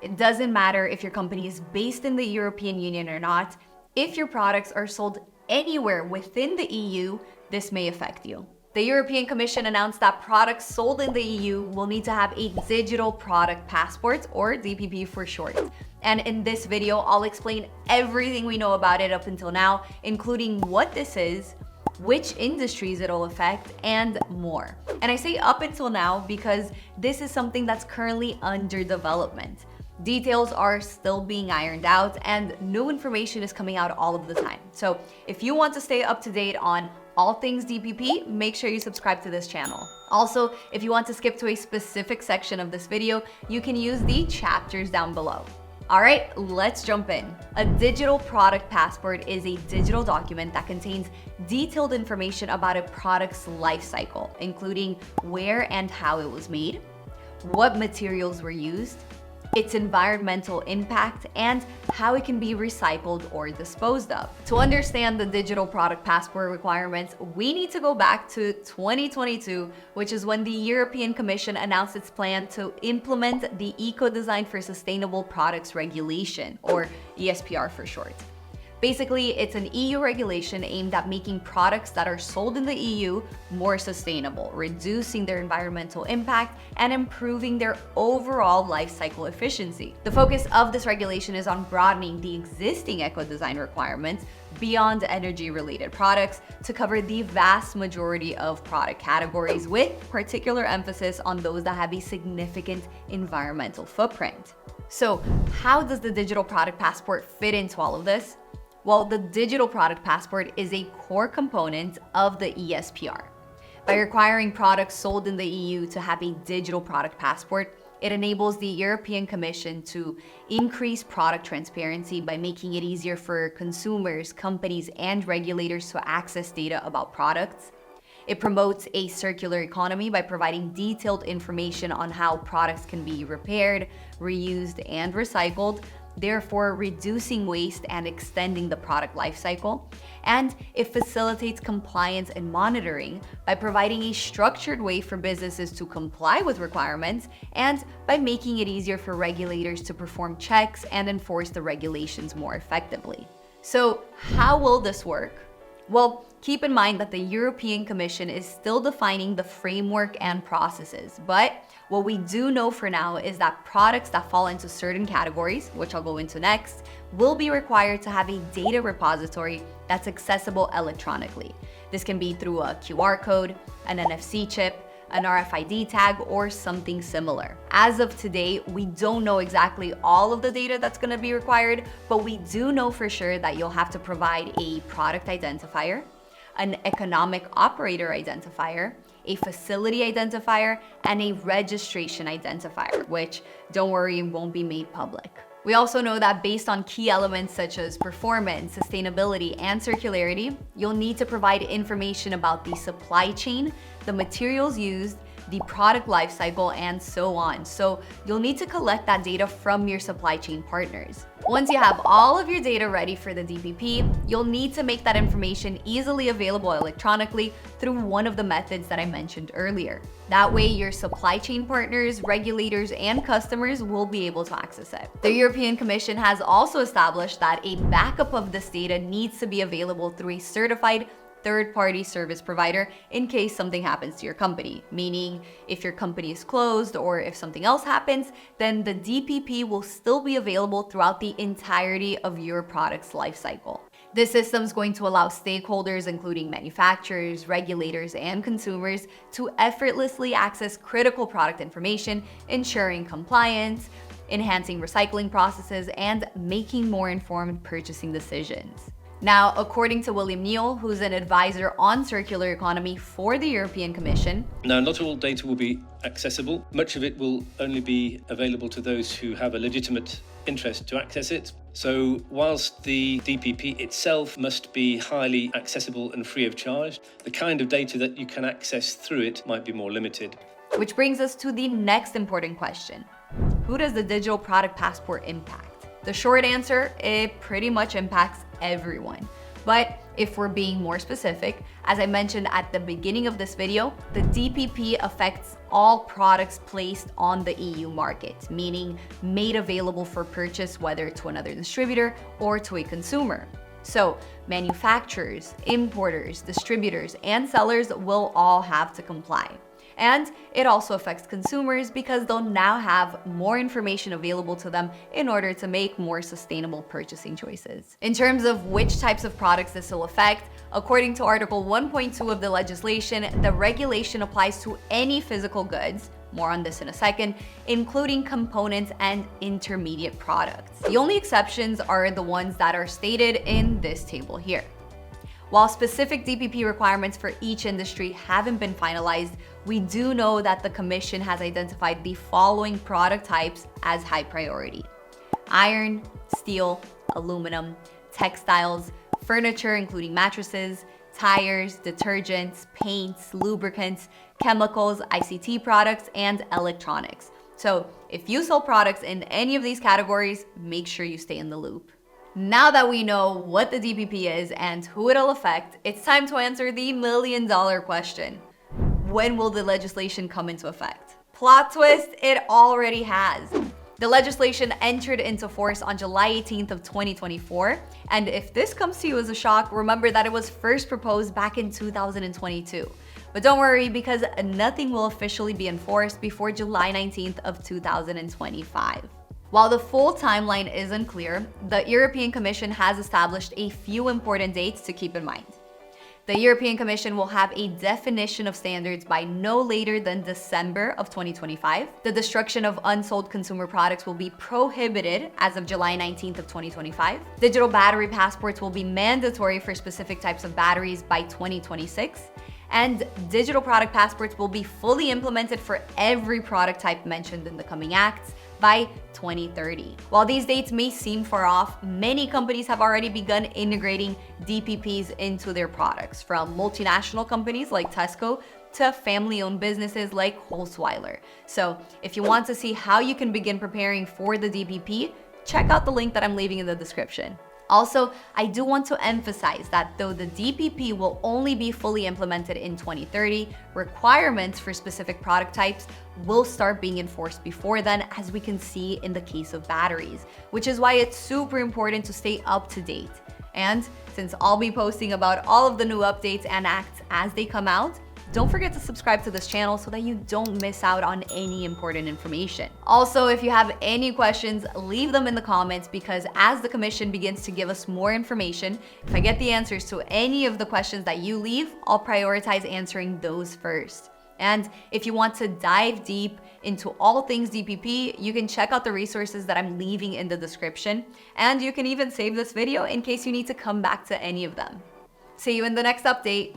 It doesn't matter if your company is based in the European Union or not. If your products are sold anywhere within the EU, this may affect you. The European Commission announced that products sold in the EU will need to have a digital product passport, or DPP for short. And in this video, I'll explain everything we know about it up until now, including what this is, which industries it'll affect, and more. And I say up until now because this is something that's currently under development. Details are still being ironed out and new information is coming out all of the time. So if you want to stay up to date on all things DPP, make sure you subscribe to this channel. Also, if you want to skip to a specific section of this video, you can use the chapters down below. All right, let's jump in. A digital product passport is a digital document that contains detailed information about a product's life cycle, including where and how it was made, what materials were used, its environmental impact, and how it can be recycled or disposed of. To understand the digital product passport requirements, we need to go back to 2022, which is when the European Commission announced its plan to implement the Eco-Design for Sustainable Products Regulation, or ESPR for short. Basically, it's an EU regulation aimed at making products that are sold in the EU more sustainable, reducing their environmental impact, and improving their overall life cycle efficiency. The focus of this regulation is on broadening the existing eco-design requirements beyond energy-related products to cover the vast majority of product categories, with particular emphasis on those that have a significant environmental footprint. So, how does the digital product passport fit into all of this? Well, the digital product passport is a core component of the ESPR. By requiring products sold in the EU to have a digital product passport, it enables the European Commission to increase product transparency by making it easier for consumers, companies, and regulators to access data about products. It promotes a circular economy by providing detailed information on how products can be repaired, reused, and recycled, therefore reducing waste and extending the product life cycle. And it facilitates compliance and monitoring by providing a structured way for businesses to comply with requirements and by making it easier for regulators to perform checks and enforce the regulations more effectively. So how will this work? Well, keep in mind that the European Commission is still defining the framework and processes, but what we do know for now is that products that fall into certain categories, which I'll go into next, will be required to have a data repository that's accessible electronically. This can be through a QR code, an NFC chip, an RFID tag, or something similar. As of today, we don't know exactly all of the data that's gonna be required, but we do know for sure that you'll have to provide a product identifier, an economic operator identifier, a facility identifier, and a registration identifier, which, don't worry, won't be made public. We also know that based on key elements such as performance, sustainability, and circularity, you'll need to provide information about the supply chain, the materials used, the product life cycle, and so on. So you'll need to collect that data from your supply chain partners. Once you have all of your data ready for the DPP, you'll need to make that information easily available electronically through one of the methods that I mentioned earlier. That way, your supply chain partners, regulators, and customers will be able to access it. The European Commission has also established that a backup of this data needs to be available through a certified third-party service provider in case something happens to your company. Meaning, if your company is closed or if something else happens, then the DPP will still be available throughout the entirety of your product's life cycle. This system is going to allow stakeholders, including manufacturers, regulators, and consumers, to effortlessly access critical product information, ensuring compliance, enhancing recycling processes, and making more informed purchasing decisions. Now, according to William Neal, who's an advisor on circular economy for the European Commission. Now, not all data will be accessible. Much of it will only be available to those who have a legitimate interest to access it. So whilst the DPP itself must be highly accessible and free of charge, the kind of data that you can access through it might be more limited. Which brings us to the next important question. Who does the digital product passport impact? The short answer, it pretty much impacts everyone. But if we're being more specific, as I mentioned at the beginning of this video, the DPP affects all products placed on the EU market, meaning made available for purchase whether to another distributor or to a consumer. So manufacturers, importers, distributors, and sellers will all have to comply. And it also affects consumers because they'll now have more information available to them in order to make more sustainable purchasing choices. In terms of which types of products this will affect, according to Article 1.2 of the legislation, the regulation applies to any physical goods, more on this in a second, including components and intermediate products. The only exceptions are the ones that are stated in this table here. While specific DPP requirements for each industry haven't been finalized, we do know that the Commission has identified the following product types as high priority: iron, steel, aluminum, textiles, furniture including mattresses, tires, detergents, paints, lubricants, chemicals, ICT products, and electronics. So if you sell products in any of these categories, make sure you stay in the loop. Now that we know what the DPP is and who it'll affect, it's time to answer the million-dollar question. When will the legislation come into effect? Plot twist, it already has. The legislation entered into force on July 18th of 2024. And if this comes to you as a shock, remember that it was first proposed back in 2022. But don't worry, because nothing will officially be enforced before July 19th of 2025. While the full timeline is unclear, the European Commission has established a few important dates to keep in mind. The European Commission will have a definition of standards by no later than December of 2025. The destruction of unsold consumer products will be prohibited as of July 19th of 2025. Digital battery passports will be mandatory for specific types of batteries by 2026. And digital product passports will be fully implemented for every product type mentioned in the coming acts by 2030. While these dates may seem far off, many companies have already begun integrating DPPs into their products, from multinational companies like Tesco to family-owned businesses like Holzweiler. So if you want to see how you can begin preparing for the DPP, check out the link that I'm leaving in the description. Also, I do want to emphasize that though the DPP will only be fully implemented in 2030, requirements for specific product types will start being enforced before then, as we can see in the case of batteries, which is why it's super important to stay up to date. And since I'll be posting about all of the new updates and acts as they come out, don't forget to subscribe to this channel so that you don't miss out on any important information. Also, if you have any questions, leave them in the comments, because as the Commission begins to give us more information, if I get the answers to any of the questions that you leave, I'll prioritize answering those first. And if you want to dive deep into all things DPP, you can check out the resources that I'm leaving in the description. And you can even save this video in case you need to come back to any of them. See you in the next update.